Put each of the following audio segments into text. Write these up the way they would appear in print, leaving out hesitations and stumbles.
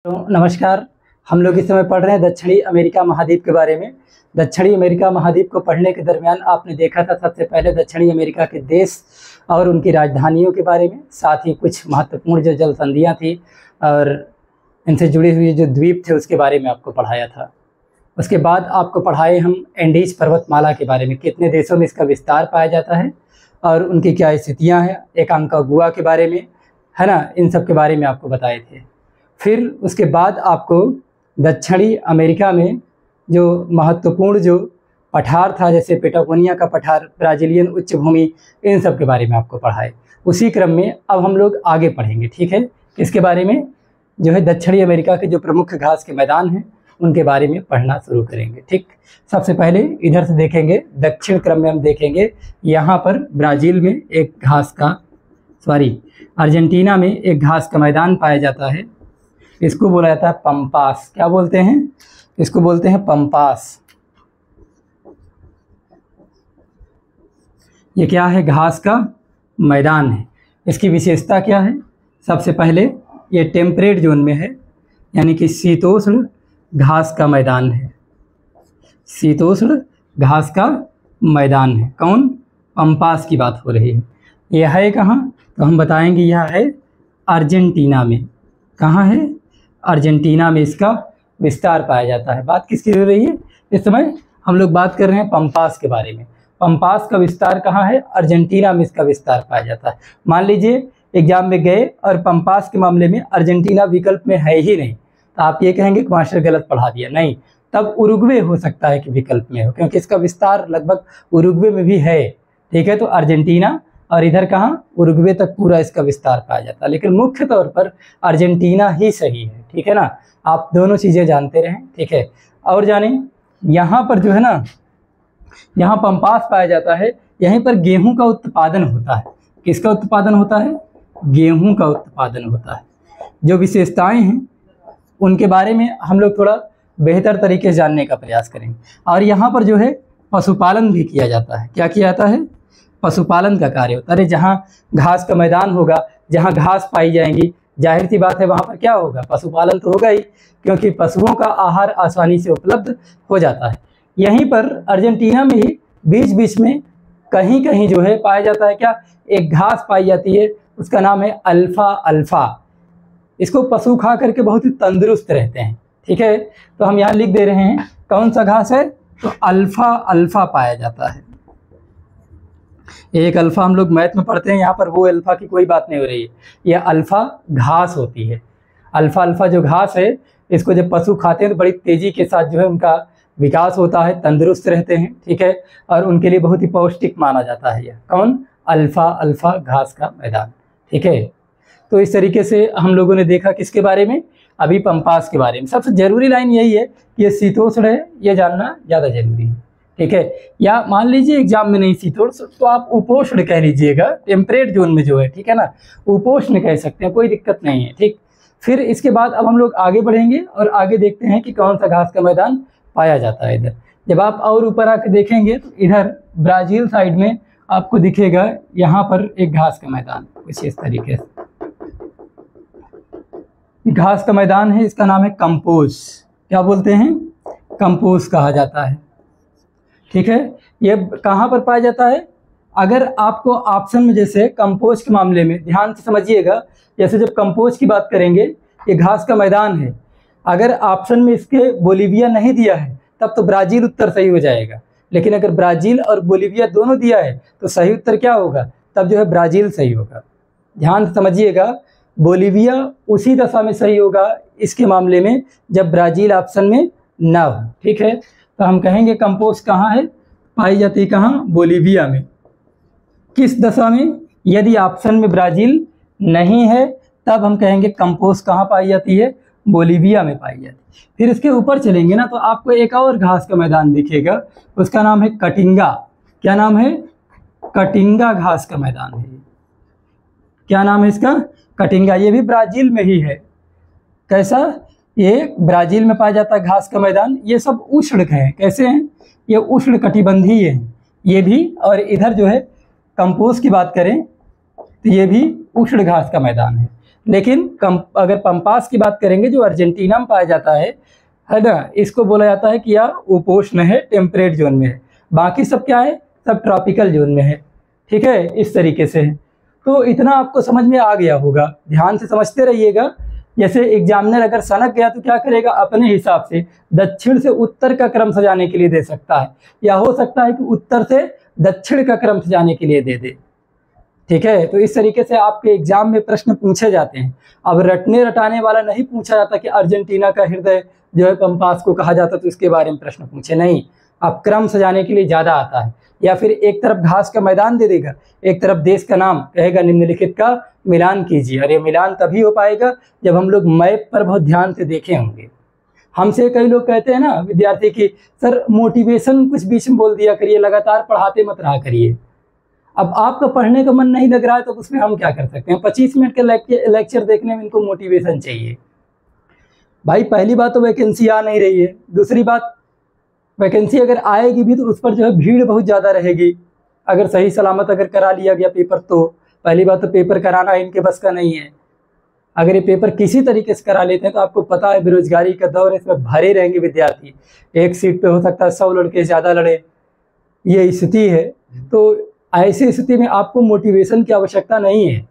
तो नमस्कार। हम लोग इस समय पढ़ रहे हैं दक्षिणी अमेरिका महाद्वीप के बारे में। दक्षिणी अमेरिका महाद्वीप को पढ़ने के दरमियान आपने देखा था सबसे पहले दक्षिणी अमेरिका के देश और उनकी राजधानियों के बारे में, साथ ही कुछ महत्वपूर्ण जो जल संधियाँ थी और इनसे जुड़ी हुई जो द्वीप थे उसके बारे में आपको पढ़ाया था। उसके बाद आपको पढ़ाए हम एंडीज पर्वतमाला के बारे में, कितने देशों में इसका विस्तार पाया जाता है और उनकी क्या स्थितियाँ हैं, एकांकागुआ के बारे में, है ना, इन सब के बारे में आपको बताए थे। फिर उसके बाद आपको दक्षिणी अमेरिका में जो महत्वपूर्ण जो पठार था, जैसे पेटागोनिया का पठार, ब्राज़ीलियन उच्च भूमि, इन सब के बारे में आपको पढ़ाए। उसी क्रम में अब हम लोग आगे पढ़ेंगे, ठीक है। इसके बारे में जो है दक्षिणी अमेरिका के जो प्रमुख घास के मैदान हैं उनके बारे में पढ़ना शुरू करेंगे, ठीक। सबसे पहले इधर से देखेंगे, दक्षिण क्रम में हम देखेंगे यहाँ पर ब्राज़ील में एक घास का अर्जेंटीना में एक घास का मैदान पाया जाता है। इसको बोला जाता है पंपास। क्या बोलते हैं? इसको बोलते हैं पंपास। ये क्या है? घास का मैदान है। इसकी विशेषता क्या है? सबसे पहले ये टेम्परेट जोन में है, यानी कि शीतोष्ण घास का मैदान है। शीतोष्ण घास का मैदान है। कौन? पंपास की बात हो रही है। यह है कहाँ? तो हम बताएंगे यह है अर्जेंटीना में। कहाँ है? अर्जेंटीना में इसका विस्तार पाया जाता है। बात किसकी हो रही है इस समय? हम लोग बात कर रहे हैं पंपास के बारे में। पंपास का विस्तार कहाँ है? अर्जेंटीना में इसका विस्तार पाया जाता है। मान लीजिए एग्जाम में गए और पंपास के मामले में अर्जेंटीना विकल्प में है ही नहीं, तो आप ये कहेंगे कि मास्टर गलत पढ़ा दिया। नहीं, तब उरुग्वे हो सकता है कि विकल्प में हो, क्योंकि इसका विस्तार लगभग उरुग्वे में भी है, ठीक है। तो अर्जेंटीना और इधर कहाँ? उरुग्वे तक पूरा इसका विस्तार पाया जाता है, लेकिन मुख्य तौर पर अर्जेंटीना ही सही है, ठीक है ना। आप दोनों चीज़ें जानते रहें, ठीक है। और जाने यहाँ पर जो है ना, यहाँ पंपास पाया जाता है, यहीं पर गेहूं का उत्पादन होता है। किसका उत्पादन होता है? गेहूं का उत्पादन होता है। जो विशेषताएं हैं उनके बारे में हम लोग थोड़ा बेहतर तरीके से जानने का प्रयास करेंगे। और यहाँ पर जो है पशुपालन भी किया जाता है। क्या किया जाता है? पशुपालन का कार्य होता है। अरे जहाँ घास का मैदान होगा, जहाँ घास पाई जाएंगी, जाहिर सी बात है वहाँ पर क्या होगा? पशुपालन तो होगा ही, क्योंकि पशुओं का आहार आसानी से उपलब्ध हो जाता है। यहीं पर अर्जेंटीना में ही बीच बीच में कहीं कहीं जो है पाया जाता है क्या? एक घास पाई जाती है, उसका नाम है अल्फा अल्फा। इसको पशु खा करके बहुत ही तंदुरुस्त रहते हैं, ठीक है। तो हम यहाँ लिख दे रहे हैं कौन सा घास है? तो अल्फा अल्फा पाया जाता है। एक अल्फा हम लोग मैथ में पढ़ते हैं, यहाँ पर वो अल्फा की कोई बात नहीं हो रही है। यह अल्फा घास होती है। अल्फा अल्फा जो घास है, इसको जब पशु खाते हैं तो बड़ी तेजी के साथ जो है उनका विकास होता है, तंदुरुस्त रहते हैं, ठीक है। और उनके लिए बहुत ही पौष्टिक माना जाता है। यह कौन? अल्फा अल्फा घास का मैदान, ठीक है। तो इस तरीके से हम लोगों ने देखा किसके बारे में? अभी पंपास के बारे में। सबसे जरूरी लाइन यही है कि ये शीतोष्ण है, ये जानना ज़्यादा जरूरी है, ठीक है। या मान लीजिए एग्जाम में नहीं शीतोष्ण, तो आप उपोष्ण कह लीजिएगा, टेम्परेट जोन में जो है, ठीक है ना, उपोष्ण कह सकते हैं, कोई दिक्कत नहीं है, ठीक। फिर इसके बाद अब हम लोग आगे बढ़ेंगे और आगे देखते हैं कि कौन सा घास का मैदान पाया जाता है इधर। जब आप और ऊपर आके देखेंगे तो इधर ब्राज़ील साइड में आपको दिखेगा यहाँ पर एक घास का मैदान, कुछ इस तरीके से घास का मैदान है। इसका नाम है कंपोज। क्या बोलते हैं? कंपोज कहा जाता है, ठीक है। ये कहाँ पर पाया जाता है? अगर आपको ऑप्शन में, जैसे कंपोज के मामले में ध्यान से समझिएगा, जैसे जब कंपोज की बात करेंगे, ये घास का मैदान है, अगर ऑप्शन में इसके बोलीविया नहीं दिया है तब तो ब्राज़ील उत्तर सही हो जाएगा। लेकिन अगर ब्राज़ील और बोलीविया दोनों दिया है तो सही उत्तर क्या होगा? तब जो है ब्राज़ील सही होगा। ध्यान से समझिएगा, बोलीविया उसी दशा में सही होगा इसके मामले में जब ब्राज़ील ऑप्शन में ना हो, ठीक है। तो हम कहेंगे कंपोज कहाँ है? पाई जाती है कहाँ? बोलीविया में। किस दशा में? यदि ऑप्शन में ब्राज़ील नहीं है तब हम कहेंगे कंपोज कहाँ पाई जाती है? बोलीविया में पाई जाती है। फिर इसके ऊपर चलेंगे ना तो आपको एक और घास का मैदान दिखेगा, उसका नाम है कटिंगा। क्या नाम है? कटिंगा घास का मैदान है। क्या नाम है इसका? कटिंगा। ये भी ब्राज़ील में ही है। कैसा? ये ब्राज़ील में पाया जाता है घास का मैदान। ये सब उष्ण हैं। कैसे हैं? ये उष्ण कटिबंधीय हैं ये भी। और इधर जो है कंपोज की बात करें तो ये भी उष्ण घास का मैदान है। लेकिन अगर पंपास की बात करेंगे जो अर्जेंटीना में पाया जाता है ना, इसको बोला जाता है कि यह उपोष्ण है, टेम्परेट जोन में है। बाकी सब क्या है, सब ट्रॉपिकल जोन में है। ठीक है, इस तरीके से है। तो इतना आपको समझ में आ गया होगा, ध्यान से समझते रहिएगा। जैसे एग्जामिनर अगर सनक गया तो क्या करेगा, अपने हिसाब से दक्षिण से उत्तर का क्रम सजाने के लिए दे सकता है, या हो सकता है कि उत्तर से दक्षिण का क्रम सजाने के लिए दे दे। ठीक है, तो इस तरीके से आपके एग्जाम में प्रश्न पूछे जाते हैं। अब रटने रटाने वाला नहीं पूछा जाता कि अर्जेंटीना का हृदय जो है पंपास को कहा जाता, तो इसके बारे में प्रश्न पूछे नहीं। अब क्रम सजाने के लिए ज़्यादा आता है। या फिर एक तरफ घास का मैदान दे देगा, एक तरफ देश का नाम कहेगा, निम्नलिखित का मिलान कीजिए। और ये मिलान तभी हो पाएगा जब हम लोग मैप पर बहुत ध्यान से देखे होंगे। हमसे कई लोग कहते हैं ना विद्यार्थी की, सर मोटिवेशन कुछ बीच में बोल दिया करिए, लगातार पढ़ाते मत रहा करिए। अब आपका पढ़ने का मन नहीं लग रहा है तो उसमें हम क्या कर सकते हैं, 25 मिनट के लेक्चर देखने में इनको मोटिवेशन चाहिए। भाई पहली बात तो वैकेंसी आ नहीं रही है, दूसरी बात वैकेंसी अगर आएगी भी तो उस पर जो है भीड़ बहुत ज़्यादा रहेगी। अगर सही सलामत अगर करा लिया गया पेपर, तो पहली बात तो पेपर कराना इनके बस का नहीं है। अगर ये पेपर किसी तरीके से करा लेते हैं तो आपको पता है बेरोजगारी का दौर है, इसमें भरे रहेंगे विद्यार्थी। एक सीट पे हो सकता है 100 लड़के ज़्यादा लड़े, ये स्थिति है। तो ऐसी स्थिति में आपको मोटिवेशन की आवश्यकता नहीं है,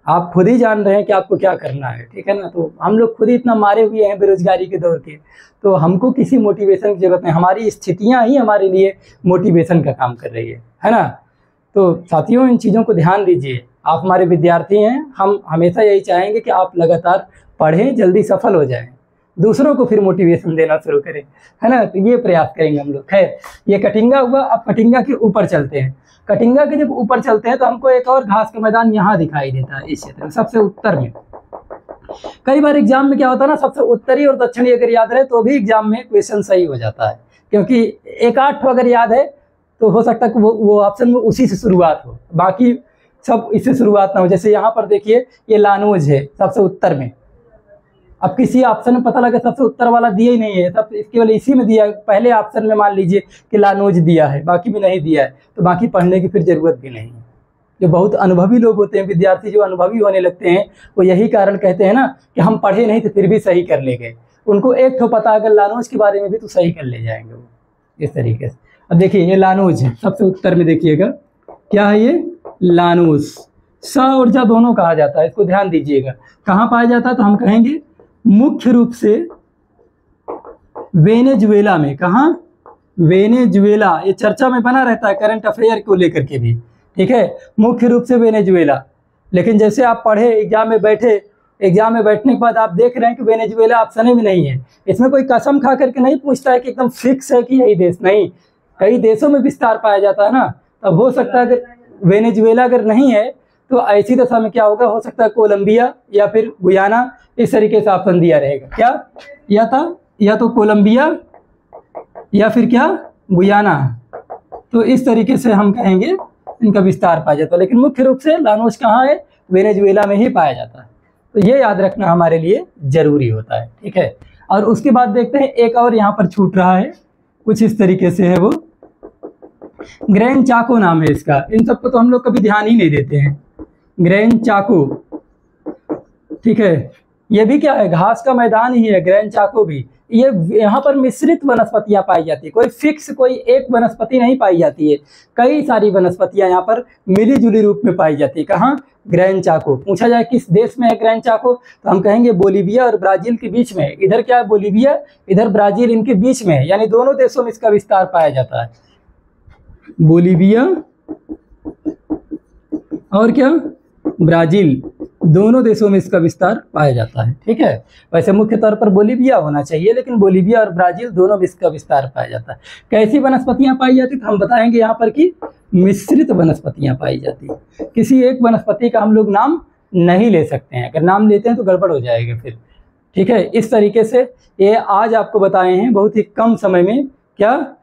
आप खुद ही जान रहे हैं कि आपको क्या करना है। ठीक है ना, तो हम लोग खुद ही इतना मारे हुए हैं बेरोजगारी के दौर के, तो हमको किसी मोटिवेशन की जरूरत नहीं। हमारी स्थितियां ही हमारे लिए मोटिवेशन का काम कर रही है ना। तो साथियों इन चीज़ों को ध्यान दीजिए, आप हमारे विद्यार्थी हैं, हम हमेशा यही चाहेंगे कि आप लगातार पढ़ें, जल्दी सफल हो जाएं, दूसरों को फिर मोटिवेशन देना शुरू करें, है ना। तो ये प्रयास करेंगे हम लोग। खैर ये कटिंगा हुआ, अब कटिंगा के ऊपर चलते हैं। कटिंगा के जब ऊपर चलते हैं तो हमको एक और घास का मैदान यहाँ दिखाई देता है, इस क्षेत्र में सबसे उत्तर में। कई बार एग्जाम में क्या होता है ना, सबसे उत्तरी और दक्षिणी अगर याद रहे तो भी एग्जाम में क्वेश्चन सही हो जाता है, क्योंकि एक आठ अगर याद है तो हो सकता है कि वो ऑप्शन में उसी से शुरुआत हो, बाकी सब इससे शुरुआत ना हो। जैसे यहाँ पर देखिए ये लानोज है सबसे उत्तर में। अब किसी ऑप्शन में पता लगा सबसे उत्तर वाला दिया ही नहीं है, सब केवल इसी में दिया है, पहले ऑप्शन में मान लीजिए कि लानोज दिया है, बाकी में नहीं दिया है, तो बाकी पढ़ने की फिर ज़रूरत भी नहीं है। जो बहुत अनुभवी लोग होते हैं, विद्यार्थी जो अनुभवी होने लगते हैं, वो यही कारण कहते हैं ना कि हम पढ़े नहीं तो फिर भी सही कर ले गए। उनको एक तो पता अगर लानोज के बारे में भी तो सही कर ले जाएंगे वो, इस तरीके से। अब देखिए ये लानोज है सबसे उत्तर में, देखिएगा क्या है ये लानोज, स और जा दोनों कहा जाता है, इसको ध्यान दीजिएगा। कहाँ पाया जाता है तो हम कहेंगे मुख्य रूप से वेनेजुएला में। कहाँ, वेनेजुएला, ये चर्चा में बना रहता है करंट अफेयर को लेकर के भी। ठीक है, मुख्य रूप से वेनेजुएला। लेकिन जैसे आप पढ़े एग्जाम में बैठे, एग्जाम में बैठने के बाद आप देख रहे हैं कि वेनेजुएला ऑप्शन में नहीं है। इसमें कोई कसम खा करके नहीं पूछता है कि एकदम फिक्स है कि यही देश, नहीं, कई देशों में विस्तार पाया जाता है ना। तब हो सकता है अगर वेनेजुएला अगर नहीं है तो ऐसी दशा में क्या होगा, हो सकता है कोलंबिया या फिर गुयाना, इस तरीके से ऑप्शन दिया रहेगा। क्या या था, या तो कोलंबिया या फिर क्या गुयाना, तो इस तरीके से हम कहेंगे इनका विस्तार पाया जाता है। लेकिन मुख्य रूप से लानोज कहाँ है, वेनेजुएला में ही पाया जाता है। तो ये याद रखना हमारे लिए जरूरी होता है। ठीक है, और उसके बाद देखते हैं एक और यहाँ पर छूट रहा है, कुछ इस तरीके से है, वो ग्रैंड चाको नाम है इसका। इन सबको तो हम लोग कभी ध्यान ही नहीं देते हैं, ग्रैंड चाको। ठीक है, ये भी क्या है, घास का मैदान ही है ग्रैंड चाको भी। ये यहाँ पर मिश्रित वनस्पतियां पाई जाती है, कोई फिक्स कोई एक वनस्पति नहीं पाई जाती है, कई सारी वनस्पतियां यहाँ पर मिली जुली रूप में पाई जाती है। कहाँ, ग्रैंड चाको। पूछा जाए किस देश में है ग्रैंड चाको तो हम कहेंगे बोलीविया और ब्राजील के बीच में। इधर क्या है, बोलीविया, इधर ब्राजील, इनके बीच में है, यानी दोनों देशों में इसका विस्तार पाया जाता है। बोलीविया और क्या, ब्राजील, दोनों देशों में इसका विस्तार पाया जाता है। ठीक है, वैसे मुख्य तौर पर बोलीविया होना चाहिए, लेकिन बोलीविया और ब्राजील दोनों में इसका विस्तार पाया जाता है। कैसी वनस्पतियां पाई जाती तो हम बताएंगे यहाँ पर कि मिश्रित वनस्पतियां पाई जाती है। किसी एक वनस्पति का हम लोग नाम नहीं ले सकते हैं, अगर नाम लेते हैं तो गड़बड़ हो जाएगा फिर। ठीक है, इस तरीके से ये आज आपको बताए हैं बहुत ही कम समय में, क्या,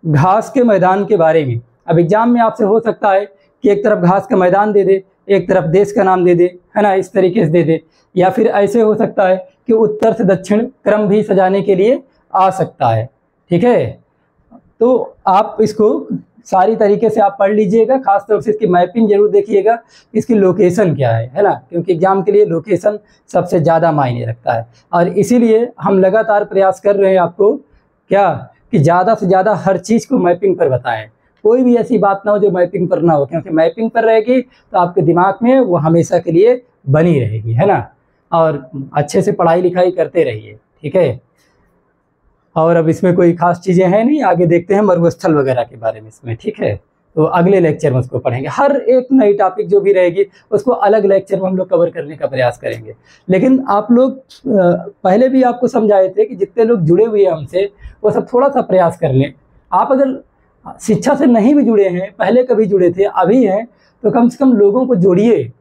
घास के मैदान के बारे में। अब एग्जाम में आपसे हो सकता है कि एक तरफ घास का मैदान दे दे, एक तरफ देश का नाम दे दे, है ना, इस तरीके से दे दे, या फिर ऐसे हो सकता है कि उत्तर से दक्षिण क्रम भी सजाने के लिए आ सकता है। ठीक है, तो आप इसको सारी तरीके से आप पढ़ लीजिएगा, खासतौर से इसकी मैपिंग जरूर देखिएगा, इसकी लोकेशन क्या है ना, क्योंकि एग्जाम के लिए लोकेशन सबसे ज़्यादा मायने रखता है। और इसीलिए हम लगातार प्रयास कर रहे हैं आपको क्या कि ज़्यादा से ज़्यादा हर चीज़ को मैपिंग पर बताएं। कोई भी ऐसी बात ना हो जो मैपिंग पर ना हो, क्योंकि मैपिंग पर रहेगी तो आपके दिमाग में वो हमेशा के लिए बनी रहेगी, है ना। और अच्छे से पढ़ाई लिखाई करते रहिए, ठीक है। और अब इसमें कोई खास चीज़ें हैं नहीं, आगे देखते हैं मरुस्थल वगैरह के बारे में इसमें, ठीक है। तो अगले लेक्चर में उसको पढ़ेंगे, हर एक नई टॉपिक जो भी रहेगी उसको अलग लेक्चर में हम लोग कवर करने का प्रयास करेंगे। लेकिन आप लोग पहले भी आपको समझाए थे कि जितने लोग जुड़े हुए हैं हमसे वो सब थोड़ा सा प्रयास कर लें। आप अगर शिक्षा से नहीं भी जुड़े हैं, पहले कभी जुड़े थे, अभी हैं, तो कम से कम लोगों को जोड़िए।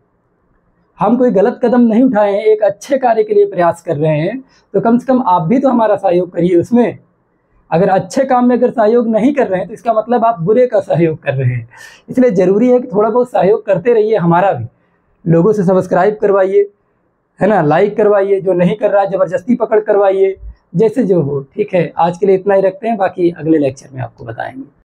हम कोई गलत कदम नहीं उठाए हैं, एक अच्छे कार्य के लिए प्रयास कर रहे हैं, तो कम से कम आप भी तो हमारा सहयोग करिए उसमें। अगर अच्छे काम में अगर सहयोग नहीं कर रहे हैं तो इसका मतलब आप बुरे का सहयोग कर रहे हैं। इसलिए ज़रूरी है कि थोड़ा बहुत सहयोग करते रहिए हमारा भी। लोगों से सब्सक्राइब करवाइए, है ना, लाइक करवाइए, जो नहीं कर रहा है ज़बरदस्ती पकड़ करवाइए, जैसे जो हो, ठीक है। आज के लिए इतना ही रखते हैं, बाकी अगले लेक्चर में आपको बताएंगे।